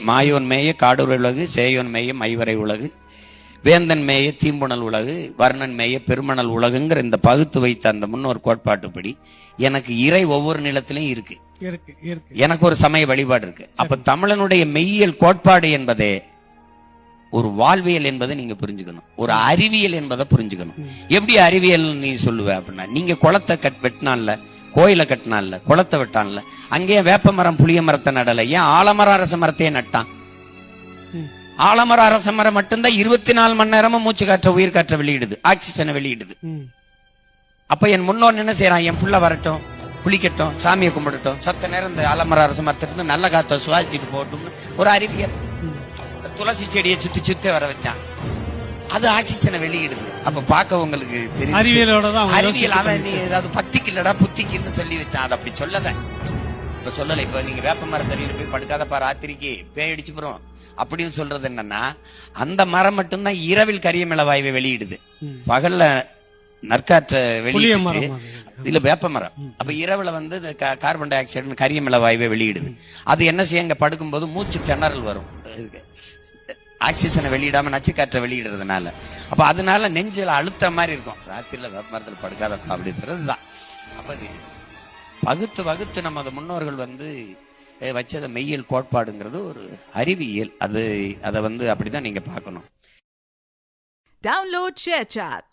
மாயோன் மேய காடுரை உலகு, சேயோன் மேய மைவரை உலகு, வேந்தன் மேய தீம்புணல் உலகு, வர்ணன் மேய பெருமணல் உலகுங்கிற இந்த பகுத்து வைத்த அந்த முன்னோர் கோட்பாட்டுப்படி எனக்கு இறை ஒவ்வொரு நிலத்திலையும் இருக்கு. எனக்கு ஒரு சமய வழிபாடு இருக்கு. அப்ப தமிழனுடைய மெய்யியல் கோட்பாடு என்பதே ஒரு வாழ்வியல் என்பதை நீங்க புரிஞ்சுக்கணும், ஒரு அறிவியல் என்பதை புரிஞ்சுக்கணும். எப்படி அறிவியல் நீ சொல்லுவ அப்படின்னா, நீங்க குளத்தை வெட்டினான்ல, கோயிலை கட்டினான்ல, குளத்தை வெட்டான்ல, அங்கேயே வேப்ப மரம் புளிய மரத்தை நடல, ஏன் ஆலமரம் அரச மரத்தையே நட்டான்? ஆலமரம் அரச மரம் மட்டும்தான் 24 மணி நேரமும் மூச்சு காற்ற உயிர் காற்ற வெளியிடுது, ஆக்சிஜனை வெளியிடுது. அப்ப என் முன்னோர் என்ன செய்யறான், என் புள்ள வரட்டும், குளிக்கட்டும், சாமியை கும்பிடட்டும், சத்த நேரம் இந்த ஆலமரம் அரச மரத்திலிருந்து நல்ல காத்த சுவாசிச்சுட்டு போகட்டும், ஒரு அறிவியல். துளசி செடியை சுத்தி சுத்தி வர வச்சான், அது ஆக்சிஜனை வெளியிடுது. அப்ப பாக்க உங்களுக்கு தெரியும் அறிவியல். அவன் நீ ஏதாவது பத்திக்கு இல்லடா புத்திக்குன்னு சொல்லி வச்சான், அது அப்படி சொல்லல. இப்ப சொல்லல. இப்ப நீங்க வேப்ப மரத்தடியில போய் படுக்காதப்பா ராத்திரிக்கு பேய் அடிச்சு போறோம் அப்படின்னு சொல்றது என்னன்னா, அந்த மரம் மட்டும்தான் இரவில் கரியமிள வாயுவை வெளியிடுது, பகல்ல நற்காற்ற வெளியிட்டு இதுல வேப்ப மரம். அப்ப இரவுல வந்து கார்பன் டை ஆக்சைடு கரியமிள வாயுவை வெளியிடுது. அது என்ன செய்ய, அங்க படுக்கும்போது மூச்சு திணறல் வரும், ஆக்சிஜனை வெளியிடாம நச்சு காற்றை வெளியிடுறதுனால. அப்ப அதனால நெஞ்சில அழுத்த மாதிரி இருக்கும், ராத்திரில வேப்ப மரத்துல படுக்காதப்பா அப்படின்றதுதான். அப்ப வகுத்து வகுத்து நமது முன்னோர்கள் வந்து வச்சத மெய்யியல் கோட்பாடுங்கிறது ஒரு அறிவியல். அதை வந்து அப்படிதான் நீங்க பார்க்கணும். Download ShareChat.